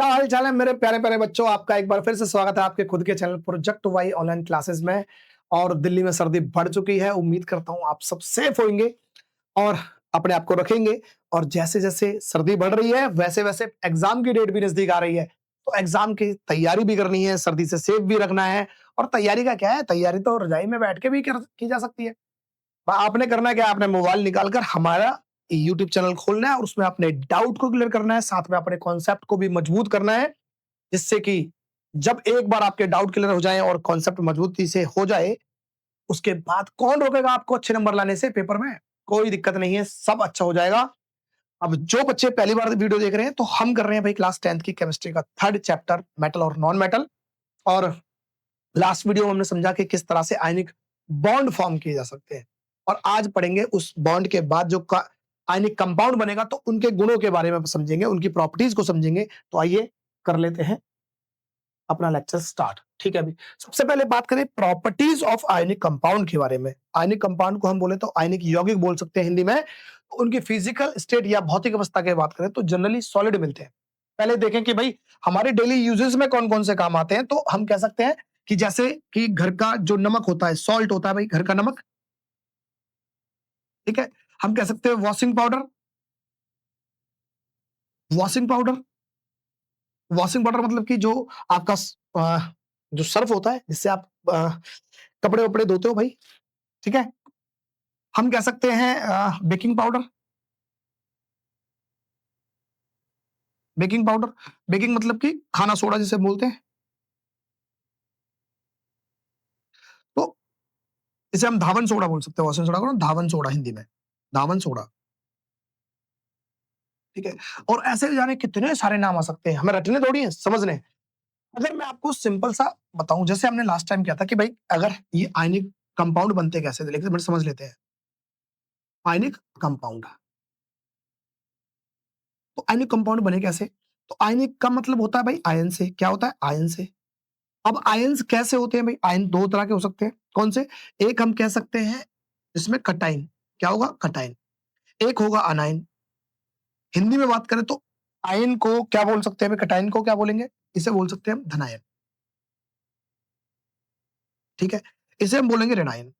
क्या हाल चाल है मेरे प्यारे प्यारे बच्चों। आपका एक बार फिर से स्वागत है आपके खुद के channel project Y online classes में। और दिल्ली में सर्दी बढ़ चुकी है, उम्मीद करता हूं आप सब सेफ होंगे और अपने आप को रखेंगे। और जैसे जैसे सर्दी बढ़ रही है वैसे वैसे एग्जाम की डेट भी नजदीक आ रही है, तो एग्जाम की तैयारी भी करनी है, सर्दी से सेफ भी रखना है। और तैयारी का क्या है, तैयारी तो रजाई में बैठ के भी की जा सकती है। आपने करना क्या, आपने मोबाइल निकालकर हमारा यूट्यूब चैनल खोलना है और उसमें अपने डाउट को क्लियर करना है, साथ में अपने कॉन्सेप्ट को भी मजबूत करना है, जिससे कि जब एक बार आपके डाउट क्लियर हो जाए और कॉन्सेप्ट मजबूती से हो जाए, उसके बाद कौन रोकेगा आपको अच्छे नंबर लाने से पेपर में। कोई दिक्कत नहीं है, सब अच्छा हो जाएगा। अब जो बच्चे पहली बार वीडियो देख रहे हैं, तो हम कर रहे हैं भाई क्लास 10th की केमिस्ट्री का थर्ड चैप्टर मेटल और नॉन मेटल। और लास्ट वीडियो में हमने समझा कि किस तरह से आयनिक बॉन्ड फॉर्म किए जा सकते हैं, और आज पढ़ेंगे उस बॉन्ड के बाद जो आयनिक कंपाउंड बनेगा, तो उनके गुणों के बारे में समझेंगे, उनकी प्रॉपर्टीज को समझेंगे। तो आइए कर लेते हैं अपना लेक्चर स्टार्ट। ठीक है, अभी सबसे पहले बात करें प्रॉपर्टीज ऑफ आयनिक कंपाउंड के बारे में। आयनिक कंपाउंड को हम बोले तो आयनिक यौगिक बोल सकते हैं हिंदी में। तो उनकी फिजिकल स्टेट या भौतिक अवस्था की बात करें तो जनरली सॉलिड मिलते हैं। पहले देखें कि भाई हमारे डेली यूजेस में कौन कौन से काम आते हैं, तो हम कह सकते हैं कि जैसे कि घर का जो नमक होता है, सॉल्ट होता है भाई, घर का नमक। ठीक है, हम कह सकते हैं washing powder. Washing powder washing powder मतलब कि जो आपका जो सर्फ होता है जिससे आप कपड़े वपड़े धोते हो भाई। ठीक है, हम कह सकते हैं baking powder. Baking powder, baking मतलब कि खाना सोडा जिसे बोलते हैं। तो इसे हम धावन सोडा बोल सकते हैं, वॉशिंग सोडा को ना धावन सोडा हिंदी में, धावन सोडा। ठीक है, और ऐसे जाने कितने सारे नाम आ सकते हैं, हमें रटने थोड़ी है, समझने। अगर मैं आपको सिंपल सा बताऊं, जैसे हमने लास्ट टाइम किया था कि भाई अगर ये आयनिक कंपाउंड बनते कैसे थे, लेकिन समझ लेते हैं। आयनिक कंपाउंड, तो आयनिक कंपाउंड बने कैसे। तो आयनिक का मतलब होता है भाई आयन से। क्या होता है, आयन से। अब आयंस कैसे होते हैं भाई, आयन दो तरह के हो सकते हैं। कौन से, एक हम कह सकते हैं इसमें कटाइन। क्या होगा, कटाइन। एक होगा अनाइन। हिंदी में बात करें तो आयन को क्या बोल सकते हैं, कटाइन को क्या बोलेंगे, इसे बोल सकते हैं हम धनायन। ठीक है, इसे हम बोलेंगे ऋणायन।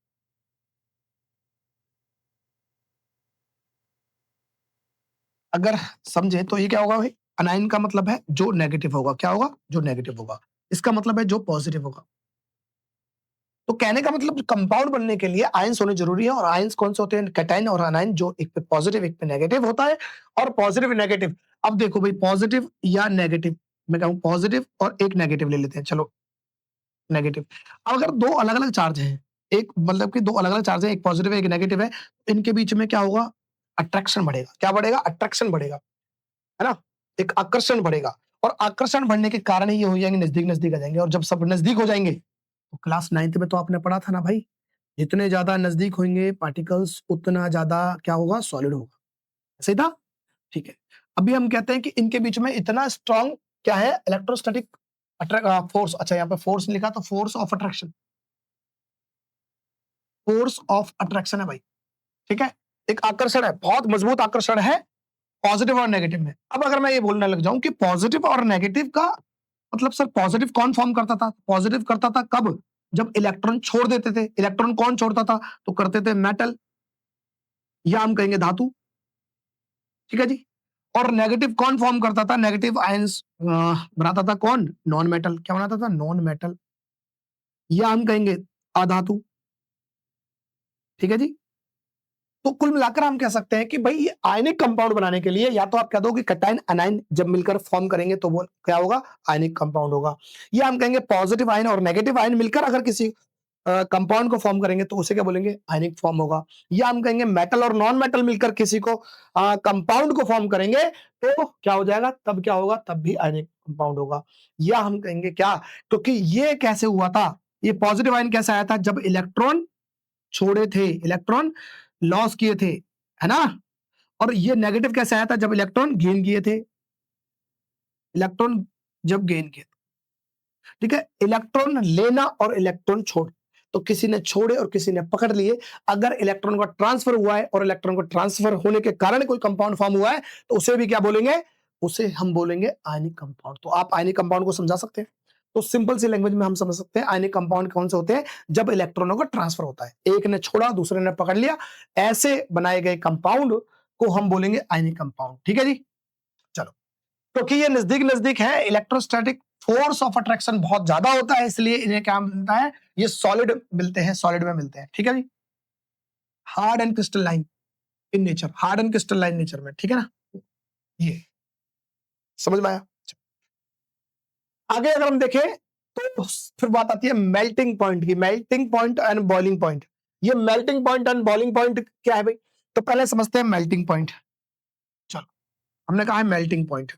अगर समझे तो ये क्या होगा भाई, अनायन का मतलब है जो नेगेटिव होगा। क्या होगा, जो नेगेटिव होगा। इसका मतलब है जो पॉजिटिव होगा। तो कहने का मतलब कंपाउंड बनने के लिए आयंस होने जरूरी है, और आयंस कौन से होते हैं, कैटाइन और अनाइन, जो एक पे पॉजिटिव एक पे नेगेटिव होता है। और पॉजिटिव नेगेटिव, अब देखो भाई पॉजिटिव या नेगेटिव, मैं कहूं पॉजिटिव और एक नेगेटिव ले लेते हैं, चलो नेगेटिव। अब अगर दो अलग अलग चार्ज हैं, एक मतलब कि दो अलग अलग चार्ज है, एक पॉजिटिव है एक नेगेटिव है, इनके बीच में क्या होगा, अट्रैक्शन बढ़ेगा। क्या बढ़ेगा, अट्रैक्शन बढ़ेगा, है ना, एक आकर्षण बढ़ेगा। और आकर्षण बढ़ने के कारण ही ये हो जाएंगे, नजदीक नजदीक आ जाएंगे। और जब सब नजदीक हो जाएंगे, तो क्लास 9th में तो आपने पढ़ा था ना भाई, जितने ज्यादा नजदीक होंगे पार्टिकल्स उतना ज्यादा क्या होगा, सॉलिड होगा। सही था। ठीक है, अभी हम कहते हैं कि इनके बीच में इतना स्ट्रॉन्ग क्या है, इलेक्ट्रोस्टैटिक फोर्स। अच्छा, यहाँ पे फोर्स लिखा तो force of attraction, force of attraction है भाई। ठीक है, एक आकर्षण है, बहुत मजबूत आकर्षण है पॉजिटिव और नेगेटिव में। अब अगर मैं ये बोलने लग जाऊं कि पॉजिटिव और नेगेटिव का मतलब, सर पॉजिटिव कौन फॉर्म करता था, पॉजिटिव करता था कब, जब इलेक्ट्रॉन छोड़ देते थे। इलेक्ट्रॉन कौन छोड़ता था, तो करते थे मेटल, या हम कहेंगे धातु। ठीक है जी। और नेगेटिव कौन फॉर्म करता था, नेगेटिव आयंस बनाता था कौन, नॉन मेटल। क्या बनाता था, नॉन मेटल, या हम कहेंगे अधातु। ठीक है जी। तो कुल मिलाकर हम कह सकते हैं कि भाई ये आयनिक कंपाउंड बनाने के लिए, या तो आप कह दो कि कटाइन अनाइन जब मिलकर फॉर्म करेंगे तो वो क्या होगा, आयनिक कंपाउंड होगा। या हम कहेंगे पॉजिटिव आयन और नेगेटिव आयन मिलकर अगर किसी कंपाउंड को फॉर्म करेंगे तो उसे क्या बोलेंगे, आयनिक फॉर्म होगा। या हम कहेंगे मेटल और नॉन मेटल मिलकर किसी को कंपाउंड को फॉर्म करेंगे तो क्या हो जाएगा, तब क्या होगा, तब भी आयनिक कंपाउंड होगा। या हम कहेंगे क्या, क्योंकि ये कैसे हुआ था, ये पॉजिटिव आयन कैसे आया था, जब इलेक्ट्रॉन छोड़े थे, इलेक्ट्रॉन लॉस किए थे, है ना। और ये नेगेटिव कैसे आया था, जब इलेक्ट्रॉन गेन किए थे, इलेक्ट्रॉन जब गेन किए। ठीक है, इलेक्ट्रॉन लेना और इलेक्ट्रॉन छोड़, तो किसी ने छोड़े और किसी ने पकड़ लिए। अगर इलेक्ट्रॉन का ट्रांसफर हुआ है और इलेक्ट्रॉन को ट्रांसफर होने के कारण कोई कंपाउंड फॉर्म हुआ है, तो उसे भी क्या बोलेंगे, उसे हम बोलेंगे आयनिक कंपाउंड। तो आप आयनिक कंपाउंड को समझा सकते हैं? तो सिंपल सी लैंग्वेज में हम समझ सकते हैं आयनिक कंपाउंड कौन से होते हैं? जब इलेक्ट्रॉनों का ट्रांसफर होता है, एक ने छोड़ा दूसरे ने पकड़ लिया, ऐसे बनाए गए कंपाउंड को हम बोलेंगे आयनिक कंपाउंड। ठीक है जी? चलो, क्योंकि ये नजदीक-नजदीक है, इलेक्ट्रोस्टैटिक फोर्स ऑफ अट्रैक्शन बहुत ज्यादा होता है, इसलिए इन्हें क्या मिलता है? ये सॉलिड मिलते हैं, सॉलिड में मिलते हैं। ठीक है जी? Hard and crystalline in nature, hard and crystalline nature में। ठीक है ना? ये समझ में आया? आगे अगर हम देखें तो फिर बात आती है मेल्टिंग पॉइंट की, melting point and boiling point. ये melting point and boiling point क्या है भाई? तो पहले समझते हैं मेल्टिंग पॉइंट। चलो, हमने कहा है मेल्टिंग पॉइंट।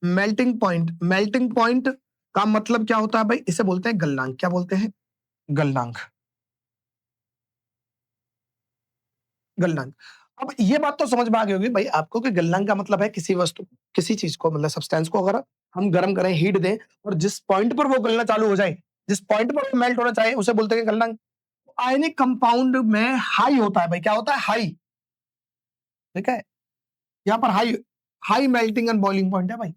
मेल्टिंग पॉइंट का मतलब क्या होता है भाई? इसे बोलते हैं गलनांक। क्या बोलते हैं? गलनांक। गलनांक। अब ये बात तो समझ में आ गई होगी भाई आपको कि गलनांक का मतलब है किसी वस्तु, किसी चीज को, मतलब सब्सटेंस को अगर हम गर्म करें, हीट दें और जिस पॉइंट पर वो गलना चालू हो जाए, जिस पॉइंट पर वो मेल्ट होना चाहिए, उसे बोलते हैं गलनांक। आयनिक कंपाउंड में हाई होता है भाई, क्या होता है? हाई। ठीक है? यहाँ पर high, high melting and boiling point है भाई।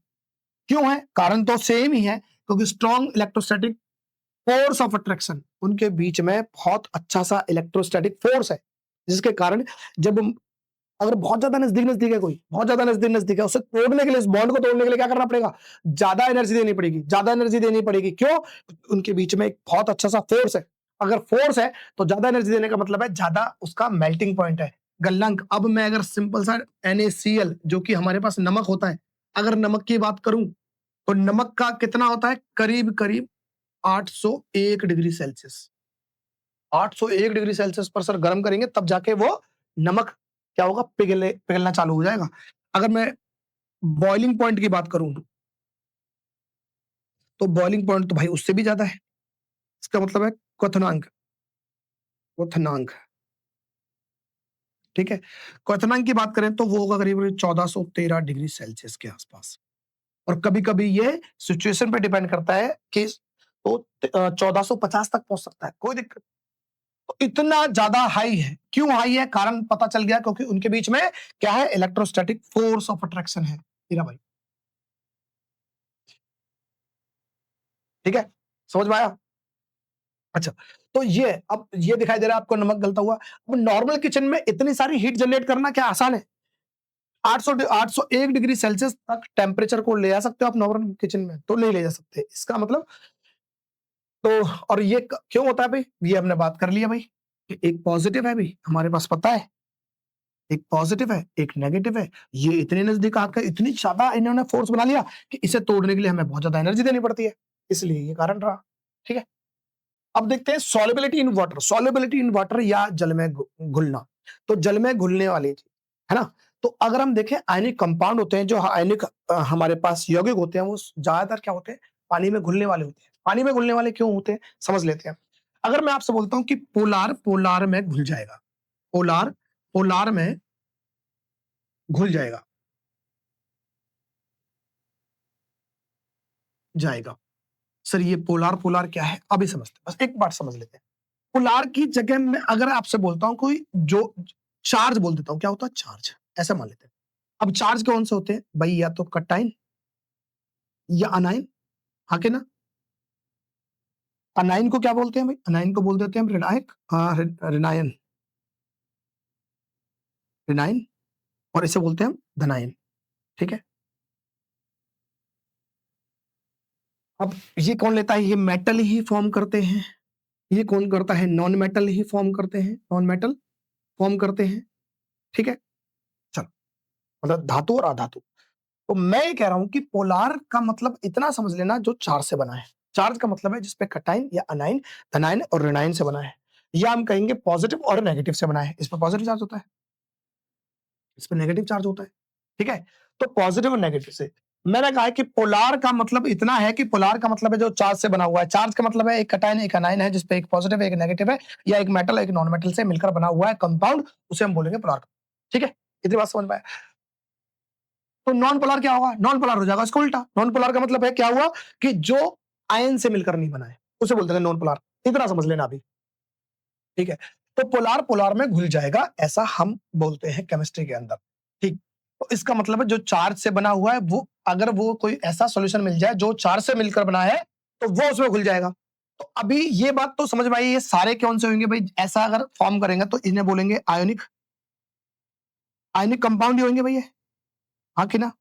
क्यों है? कारण तो सेम ही है, क्योंकि strong electrostatic force of attraction, उनके बीच में बहुत अच्छा सा इलेक्ट्रोस्टैटिक फोर्स है, जिसके कारण जब अगर बहुत ज्यादा नजदीक है, कोई बहुत ज्यादा नजदीक है, उसे तोड़ने के लिए, इस बॉन्ड को तोड़ने के लिए क्या करना पड़ेगा? ज्यादा एनर्जी देनी पड़ेगी, ज्यादा एनर्जी देनी पड़ेगी। क्यों? उनके बीच में एक बहुत अच्छा सा फोर्स है। अगर फोर्स है तो ज्यादा एनर्जी देने का मतलब है ज्यादा उसका मेल्टिंग पॉइंट है, गलनांक। अब मैं अगर सिंपल सा NaCl, जो कि हमारे पास नमक होता है, अगर नमक की बात करूं तो नमक का कितना होता है? करीब करीब 801 डिग्री सेल्सियस। 801 डिग्री सेल्सियस पर सर गर्म करेंगे तब जाके वो नमक क्या होगा? पिघलना चालू हो जाएगा। अगर मैं बॉइलिंग पॉइंट की बात करूं तो बॉइलिंग पॉइंट तो भाई उससे भी ज्यादा है। इसका मतलब है क्वथनांक। क्वथनांक। ठीक है? क्वथनांक की बात करें तो वो होगा करीब 1413 डिग्री सेल्सियस के आसपास। और कभी-कभी ये सिचुएशन पे डिपेंड करता है कि तो 1450 तक पहुंच सकता है, कोई दिक्कत। तो इतना ज्यादा हाई है। क्यों हाई है? कारण पता चल गया, क्योंकि उनके बीच में क्या है? इलेक्ट्रोस्टैटिक फोर्स ऑफ अट्रैक्शन है हीरा भाई। ठीक है? समझ में आया? अच्छा, तो ये अब ये दिखाई दे रहा है आपको नमक गलता हुआ। अब नॉर्मल किचन में इतनी सारी हीट जनरेट करना क्या आसान है? 801 डिग्री सेल्सियस तक टेम्परेचर को ले जा सकते हो आप नॉर्मल किचन में? तो नहीं ले जा सकते। इसका मतलब तो, और ये क्यों होता है भाई? ये हमने बात कर लिया भाई कि एक पॉजिटिव है भाई, हमारे पास पता है, एक पॉजिटिव है, एक नेगेटिव है। ये इतने नजदीक आकर इतनी ज्यादा इन्होंने फोर्स बना लिया कि इसे तोड़ने के लिए हमें बहुत ज्यादा एनर्जी देनी पड़ती है, इसलिए ये कारण रहा। ठीक है? अब देखते हैं solubility in water. Solubility in water या जल में घुलना। तो जल में घुलने वाली चीज है ना? तो अगर हम देखें आयनिक कंपाउंड होते हैं, जो आयनिक हमारे पास यौगिक होते हैं, वो ज्यादातर क्या होते हैं? पानी में घुलने वाले होते हैं। पानी में घुलने वाले क्यों होते हैं? समझ लेते हैं। अगर मैं आपसे बोलता हूं कि पोलार, पोलार में घुल जाएगा, पोलार, पोलार में घुल जाएगा, जाएगा। सर ये पोलार, पोलार क्या है? अभी समझते हैं, बस एक बार समझ लेते हैं। पोलार की जगह में अगर आपसे बोलता हूं कोई जो चार्ज बोल देता हूं, क्या होता है? चार्ज, ऐसा मान लेते हैं। अब चार्ज कौन से होते हैं भाई? या तो कटाइन या अनाइन। हाँ के ना? अनाइन को क्या बोलते हैं भाई? अनाइन को बोल देते हैं हम ऋणायक, ऋणायन, ऋणायन। और इसे बोलते हैं हम धनायन। ठीक है? अब ये कौन लेता है? ये मेटल ही फॉर्म करते हैं। ये कौन करता है? नॉन मेटल ही फॉर्म करते हैं, नॉन मेटल फॉर्म करते हैं। ठीक है? चलो, मतलब धातु और अधातु। तो मैं ये कह रहा हूं कि पोलार का मतलब इतना समझ लेना, जो चार्ज से बना है। चार्ज का मतलब है जिसपे कटाइन या अनाइन, धनाइन और ऋणाइन से बना है। या हम कहेंगे पॉजिटिव और नेगेटिव से बना है। इस पर पॉजिटिव चार्ज होता है, इस पर नेगेटिव चार्ज होता है। ठीक है? तो पॉजिटिव और नेगेटिव से मैंने कहा है कि पोलार का मतलब इतना है कि पोलार का मतलब है जो चार्ज से बना हुआ है। चार्ज का मतलब है एक कटाइन एक अनाइन है, जिसपे एक पॉजिटिव एक नेगेटिव है, या एक मेटल एक नॉन मेटल से मिलकर बना हुआ है कंपाउंड, उसे हम बोलेंगे पोलार। ठीक है? इतनी बात समझ में आया? तो नॉन पोलर क्या होगा? नॉन पोलर हो जाएगा इसका उल्टा। नॉन पोलर का मतलब है क्या हुआ? कि जो आयन से मिलकर नहीं बना है, उसे बोलते हैं नॉन पोलर। इतना समझ लेना अभी। ठीक है? तो पोलर पोलर में घुल जाएगा, ऐसा हम बोलते हैं केमिस्ट्री के अंदर। ठीक। तो इसका मतलब है जो चार्ज से बना हुआ है वो, अगर वो कोई ऐसा सॉल्यूशन मिल जाए जो चार्ज से मिलकर बना है तो वो उसमें घुल जाएगा। तो अभी ये बात तो समझ में आई, ये सारे कौन से होंगे भाई? ऐसा अगर फॉर्म करेंगे तो इन्हें बोलेंगे आयोनिक, आयोनिक कंपाउंड ही होंगे भाई ये, हाँ कि ना?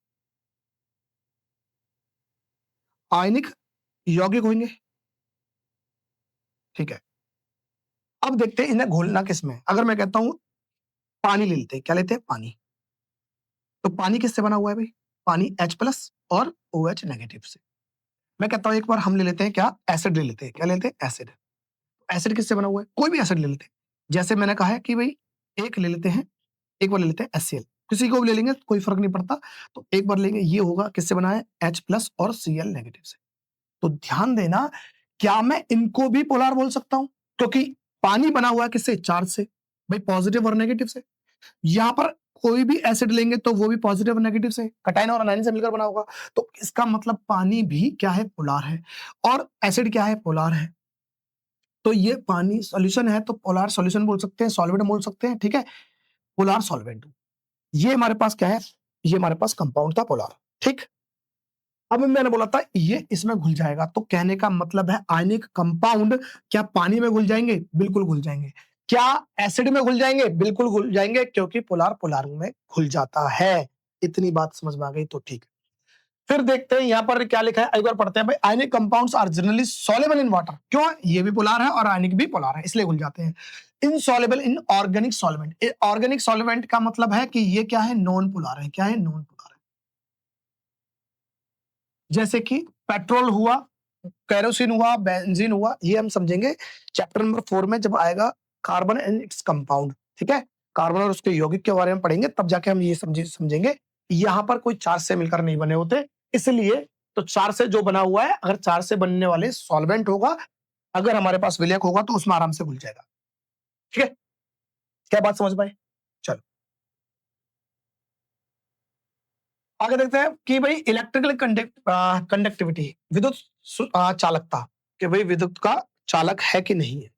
आयनिक यौगिक होंगे, ठीक है। अब देखते हैं इन्हें घोलना किसमें है। अगर मैं कहता हूं पानी ले लेते हैं, क्या लेते हैं? पानी। तो पानी किससे बना हुआ है भाई? पानी H+ और OH नेगेटिव से। मैं कहता हूं एक बार हम ले लेते हैं क्या? एसिड ले लेते हैं। क्या लेते हैं? एसिड। एसिड किससे बना हुआ है? कोई भी एसिड ले लेते हैं। जैसे मैंने कहा है कि भाई एक ले लेते हैं, एक बार ले लेते हैं HCl। किसी को भी ले लेंगे कोई फर्क नहीं पड़ता। तो एक बार लेंगे, ये होगा किससे बना है? H+ और Cl नेगेटिव से। तो ध्यान देना, क्या मैं इनको भी पोलर बोल सकता हूं? क्योंकि पानी बना हुआ है किससे? चार्ज से, भाई पॉजिटिव और नेगेटिव से। यहां पर कोई भी एसिड लेंगे तो वो भी पॉजिटिव और नेगेटिव से, कटायन और अनायन से मिलकर बना होगा। तो इसका मतलब पानी भी क्या है? पोलर है। और एसिड क्या है? पोलर है। तो ये पानी सॉल्यूशन है तो पोलर सॉल्यूशन बोल सकते हैं, सॉल्वेंट बोल सकते हैं, ठीक है। पोलर सॉल्वेंट, ये हमारे पास क्या है? ये हमारे पास कंपाउंड था पोलर, ठीक। अब मैंने बोला था ये इसमें घुल जाएगा, तो कहने का मतलब है आयनिक कंपाउंड क्या पानी में घुल जाएंगे? बिल्कुल घुल जाएंगे। क्या एसिड में घुल जाएंगे? बिल्कुल घुल जाएंगे, क्योंकि पोलर पोलर में घुल जाता है। इतनी बात समझ में आ गई तो ठीक है। फिर देखते हैं यहाँ पर क्या लिखा है, एक बार पढ़ते हैं भाई। Ionic compounds are generally soluble in water. क्यों? ये भी पोलर है और आयनिक भी पोलर है, इसलिए घुल जाते हैं। Insoluble in organic solvent. Organic solvent का मतलब है कि ये क्या है? नॉन पोलर है। क्या है? नॉन पोलर है। जैसे कि पेट्रोल हुआ, केरोसिन हुआ, बेंजीन हुआ, ये हम समझेंगे चैप्टर नंबर 4 में जब आएगा कार्बन एंड इट्स कंपाउंड, ठीक है। कार्बन और उसके यौगिक के बारे में पढ़ेंगे, तब जाके हम ये समझेंगे। यहाँ पर कोई चार्ज से मिलकर नहीं बने होते, इसलिए तो चार्ज से जो बना हुआ है, अगर चार्ज से बनने वाले सॉल्वेंट होगा, अगर हमारे पास विलेयक होगा तो उसमें आराम से घुल जाएगा, ठीक है। क्या बात समझ पाए? चलो आगे देखते हैं कि भाई इलेक्ट्रिकल कंडक्टिविटी, विद्युत चालकता, कि भाई विद्युत का चालक है कि नहीं है,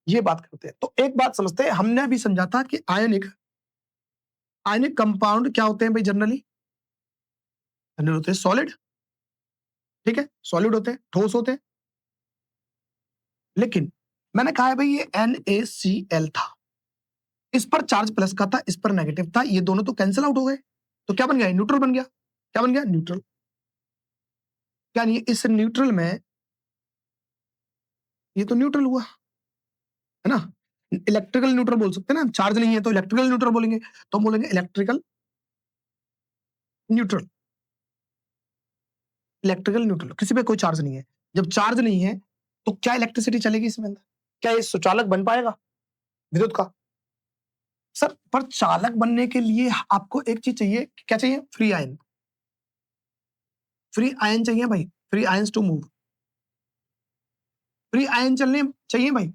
ये बात करते हैं। तो एक बात समझते हैं, हमने अभी समझा था कि आयनिक आयनिक कंपाउंड क्या होते हैं भाई? जनरली जनरल होते हैं सॉलिड, ठीक है। सॉलिड होते हैं, ठोस होते हैं। लेकिन मैंने कहा है भाई ये NaCl था, इस पर चार्ज प्लस का था, इस पर नेगेटिव था, ये दोनों तो कैंसिल आउट हो गए। तो क्या बन गया? न्यूट्रल बन गया। क्या बन गया? न्यूट्रल। क्या नहीं, इस न्यूट्रल में ये तो न्यूट्रल हुआ, है ना। इलेक्ट्रिकल न्यूट्रल बोल सकते हैं ना, चार्ज नहीं है तो इलेक्ट्रिकल न्यूट्रल बोलेंगे। तो हम बोलेंगे इलेक्ट्रिकल न्यूट्रल। इलेक्ट्रिकल न्यूट्रल, किसी पे कोई चार्ज नहीं है। जब चार्ज नहीं है तो क्या इलेक्ट्रिसिटी चलेगी इसमें अंदर? क्या ये सुचालक बन पाएगा विद्युत का? सर पर चालक बनने के लिए आपको एक चीज चाहिए, क्या चाहिए? Free ion. फ्री आयन चाहिए भाई, free ions to move. Free ion चलने चाहिए भाई।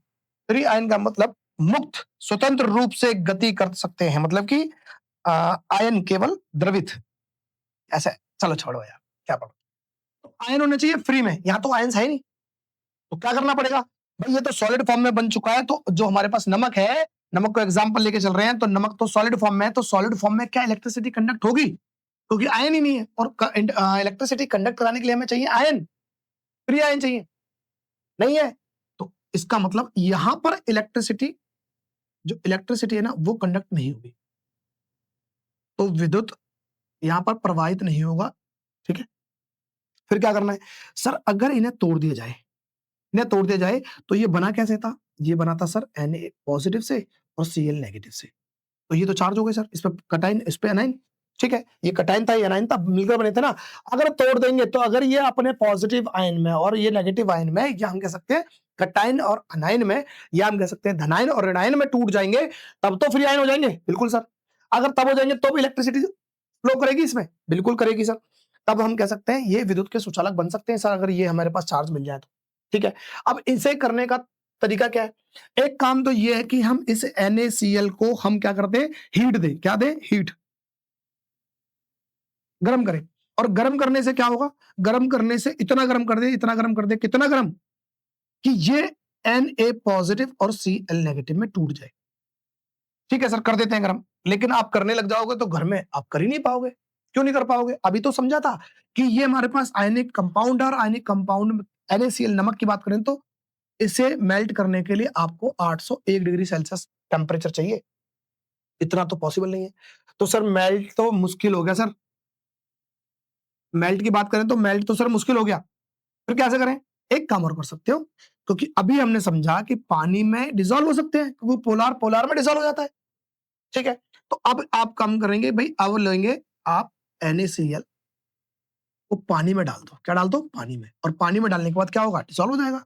फ्री आयन का मतलब मुक्त स्वतंत्र रूप से गति कर सकते हैं, मतलब कि आयन केवल द्रवित, ऐसे। चलो छोड़ो यार, क्या पढ़ो। तो आयन होने चाहिए फ्री में, यहाँ तो आयंस है ही नहीं। तो क्या करना पड़ेगा भाई? ये तो सॉलिड फॉर्म में बन चुका है, तो जो हमारे पास नमक है, नमक को एग्जांपल लेके चल रहे हैं, तो नमक तो सॉलिड फॉर्म में है, तो सॉलिड फॉर्म में क्या इलेक्ट्रिसिटी कंडक्ट होगी? क्योंकि आयन ही नहीं है, और इलेक्ट्रिसिटी कंडक्ट कराने के लिए हमें चाहिए आयन, फ्री आयन चाहिए, नहीं है। तो इसका मतलब यहां पर इलेक्ट्रिसिटी, जो इलेक्ट्रिसिटी है ना, वो कंडक्ट नहीं होगी, तो विद्युत यहां पर प्रवाहित नहीं होगा, ठीक है। फिर क्या करना है सर? अगर इन्हें तोड़ दिया जाए, इन्हें तोड़ दिया जाए, तो ये बना कैसे था? ये बना था सर Na पॉजिटिव से और Cl नेगेटिव से। तो ये तो चार्ज हो गए सर, इस पे कटाइन, इस पे एनाइन, ठीक है। ये कटाइन था, ये एनाइन था, मिलकर बने थे ना। अगर तोड़ देंगे तो अगर ये अपने पॉजिटिव आयन में और ये नेगेटिव आयन में, या हम कह सकते हैं कटाइन और अनाइन में, या हम कह सकते हैं धनायन और ऋणायन में टूट जाएंगे, तब तो फ्री आयन हो जाएंगे, बिल्कुल सर। अगर तब हो जाएंगे तो भी इलेक्ट्रिसिटी फ्लो करेगी इसमें, बिल्कुल करेगी सर। तब हम कह सकते हैं ये विद्युत के सुचालक बन सकते हैं सर, अगर ये हमारे पास चार्ज मिल जाए तो, ठीक है। अब इसे करने का तरीका क्या है? एक काम तो ये है कि हम इस NaCl को हम क्या करते हैं? हीट दें। क्या दें? हीट, गरम करें। और गरम करने से क्या होगा? गरम करने से इतना गरम कर दे, इतना गरम कर दे, कितना गरम कि ये Na पॉजिटिव और Cl नेगेटिव में टूट जाए। ठीक है सर, कर देते हैं गरम, लेकिन आप करने लग जाओगे तो घर में आप कर ही नहीं पाओगे। क्यों नहीं कर पाओगे? अभी तो समझा था कि ये हमारे पास आयनिक कंपाउंड है और आयनिक कंपाउंड NaCl नमक की बात करें तो इसे मेल्ट करने के लिए आपको 801 डिग्री सेल्सियस टेम्परेचर चाहिए। इतना तो पॉसिबल नहीं है। तो सर मेल्ट तो मुश्किल हो गया सर। मेल्ट की बात करें तो मेल्ट तो सर मुश्किल हो गया। फिर कैसे करें? एक काम और कर सकते हो, क्योंकि अभी हमने समझा कि पानी में डिसॉल्व हो सकते हैं, क्योंकि पोलार पोलार में डिसॉल्व हो जाता है। ठीक है? तो अब आप काम करेंगे भई, अब लेंगे आप NaCl को पानी में डाल दो। क्या डाल दो? पानी में। और पानी में डालने के बाद क्या होगा? डिसॉल्व हो जाएगा।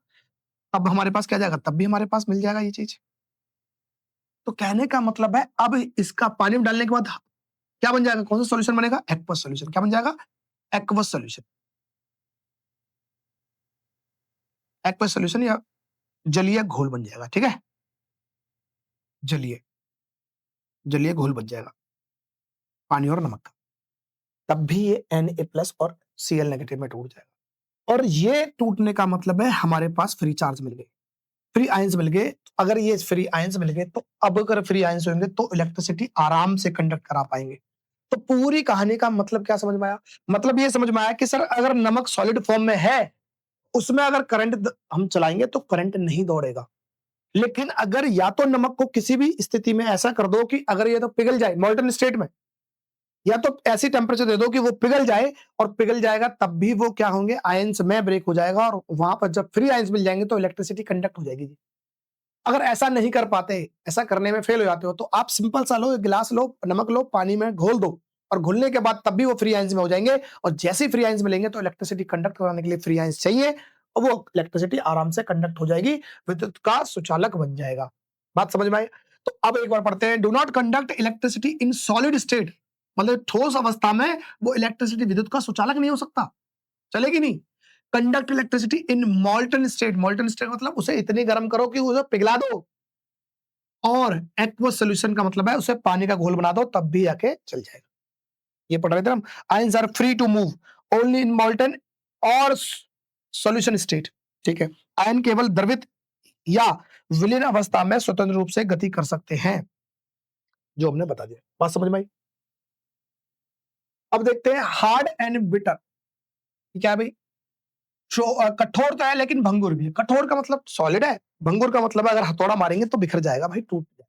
अब हमारे पास क्या जाएगा? तब भी हमारे पास मिल जाएगा ये चीज़। तो कहने का मतलब है अब इसका पानी में डालने के बाद क्या बन जाएगा? कौन सा सॉल्यूशन बनेगा? Aqueous solution. क्या बन जाएगा? Aqueous solution. एक्वस सॉल्यूशन या जलीय घोल बन जाएगा। ठीक है? जलीय जलीय घोल बन जाएगा, पानी और नमक का। तब भी ये Na+ और Cl नेगेटिव में टूट जाएगा। और ये टूटने का मतलब है हमारे पास फ्री चार्ज मिल गए, फ्री आयंस मिल गए। अगर ये फ्री आयंस मिल गए तो अब अगर फ्री आयंस होंगे तो इलेक्ट्रिसिटी आराम से कंडक्ट करा पाएंगे। तो पूरी कहानी का मतलब क्या समझ में आया? मतलब ये समझ में आया कि सर अगर नमक सॉलिड फॉर्म में है, उसमें अगर करंट हम चलाएंगे तो करंट नहीं दौड़ेगा। लेकिन अगर या तो नमक को किसी भी स्थिति में ऐसा कर दो कि अगर ये तो पिघल जाए मोल्टन स्टेट में, या तो ऐसी टेम्परेचर दे दो कि वो पिघल जाए, और पिघल जाएगा तब भी वो क्या होंगे? आयंस में ब्रेक हो जाएगा, और वहां पर जब फ्री आयंस मिल जाएंगे तो इलेक्ट्रिसिटी कंडक्ट हो जाएगी। अगर ऐसा नहीं कर पाते, ऐसा करने में फेल हो जाते हो, तो आप सिंपल सा लो, एक गिलास लो, नमक लो, पानी में घोल दो, और घुलने के बाद तब भी वो फ्री आयंस में हो जाएंगे। और जैसे ही फ्री आयंस मिलेंगे तो इलेक्ट्रिसिटी कंडक्ट कराने के लिए फ्री आयंस चाहिए, और वो इलेक्ट्रिसिटी आराम से कंडक्ट हो जाएगी, विद्युत का सुचालक बन जाएगा। बात समझ में आई? तो अब एक बार पढ़ते हैं, do not conduct electricity in solid state, मतलब ठोस अवस्था में वो इलेक्ट्रिसिटी विद्युत का सुचालक नहीं हो सकता, चलेगी नहीं। Conduct electricity in molten state, molten state मतलब उसे इतनी गर्म करो कि उसे पिघला दो, और एक्वस सॉल्यूशन का मतलब है उसे पानी का घोल बना दो, तब भी आके चल जाएगा। ये पढ़ रहे थे हम। Ions are free to move only in molten और सॉल्यूशन स्टेट। ठीक है? आयन केवल द्रवित या विलीन अवस्था में स्वतंत्र रूप से गति कर सकते हैं, जो हमने बता दिया। बात समझ में आई? अब देखते हैं हार्ड एंड बिटर। क्या है भाई? कठोर तो है लेकिन भंगुर भी है। कठोर का मतलब सॉलिड है, भंगुर का मतलब है अगर हथौड़ा मारेंगे तो बिखर जाएगा भाई, टूट जाएगा।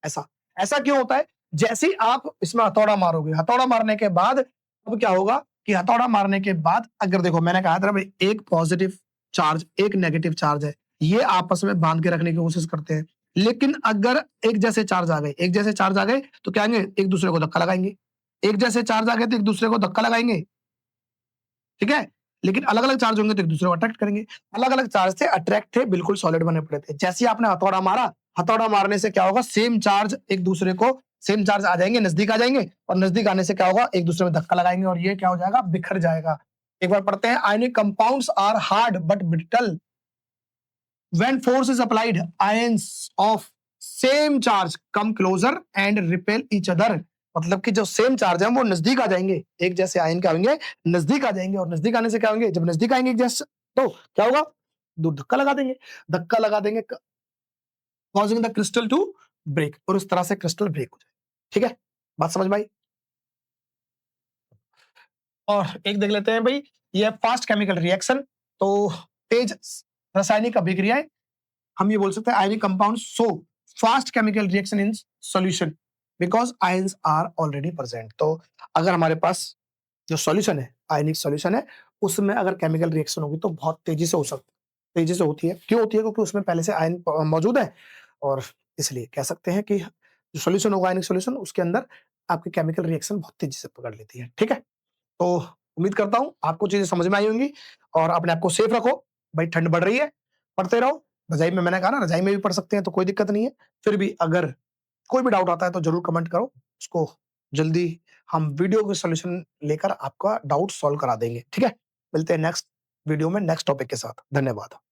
ऐसा ऐसा क्यों होता है? जैसे ही आप इसमें हथौड़ा मारोगे, हथौड़ा मारने के बाद अब क्या होगा कि हथौड़ा मारने के बाद अगर देखो, मैंने कहा था ना भाई, एक पॉजिटिव चार्ज एक नेगेटिव चार्ज है, ये आपस में बांध के रखने की कोशिश करते हैं। लेकिन अगर एक जैसे चार्ज आ गए, एक जैसे चार्ज आ गए तो क्या आएंगे? एक दूसरे को धक्का लगाएंगे। एक जैसे चार्ज आ गए तो एक दूसरे को धक्का लगाएंगे। ठीक है? लेकिन अलग-अलग चार्ज होंगे तो एक दूसरे को अट्रैक्ट करेंगे। अलग-अलग चार्ज थे, अट्रैक्ट थे, बिल्कुल सॉलिड बने पड़े थे। जैसे ही आपने हथौड़ा मारा, हथौड़ा मारने से क्या होगा? सेम चार्ज एक दूसरे को, सेम चार्ज आ जाएंगे, नजदीक आ जाएंगे, और नजदीक आने से क्या होगा? एक दूसरे में धक्का लगाएंगे और ये क्या हो जाएगा? बिखर जाएगा। एक बार पढ़ते हैं, ionic compounds are hard but brittle when force is applied, ions of same charge come closer and repel each other. मतलब कि जो सेम चार्ज है वो नजदीक आ जाएंगे, एक जैसे आयन क्या होंगे? नजदीक आ जाएंगे, और नजदीक आने से क्या होंगे? जब नजदीक आएंगे एक जैसे तो क्या होगा? दूर धक्का लगा देंगे, धक्का लगा देंगे, causing the crystal to break, और उस तरह से क्रिस्टल ब्रेक हो जाए। ठीक है? बात समझ में आई? और एक देख लेते हैं भाई, ये फास्ट केमिकल रिएक्शन। तो तेज रासायनिक अभिक्रियाएं, हम ये बोल सकते हैं ionic compound show fast chemical reaction in solution because ions are already present. तो अगर हमारे पास जो सॉल्यूशन है, आयनिक सॉल्यूशन है, उसमें अगर केमिकल रिएक्शन होगी तो बहुत तेजी से हो सकती है, तेजी से होती है। क्यों होती है? क्योंकि उसमें पहले से आयन मौजूद है, और इसलिए कह सकते हैं कि जो सॉल्यूशन होगा आयनिक सॉल्यूशन, उसके अंदर आपकी केमिकल रिएक्शन बहुत तेजी से पकड़ लेती है। ठीक है? तो उम्मीद करता हूँ आपको चीजें समझ में आई होंगी, और अपने आप को सेफ रखो। भाई ठंड बढ़ रही है, पढ़ते रहो। रजाई में, मैंने कहा ना, रजाई में भी पढ़ सकते हैं तो कोई दिक्कत नहीं है। फिर भी अगर कोई भी डाउट आता है तो जरूर कमेंट करो, उसको जल्दी हम वीडियो के सॉल्यूशन लेकर आपका डाउट सॉल्व करा देंगे। ठीक है? मिलते हैं नेक्स्ट वीडियो में नेक्स्ट टॉपिक के साथ। धन्यवाद।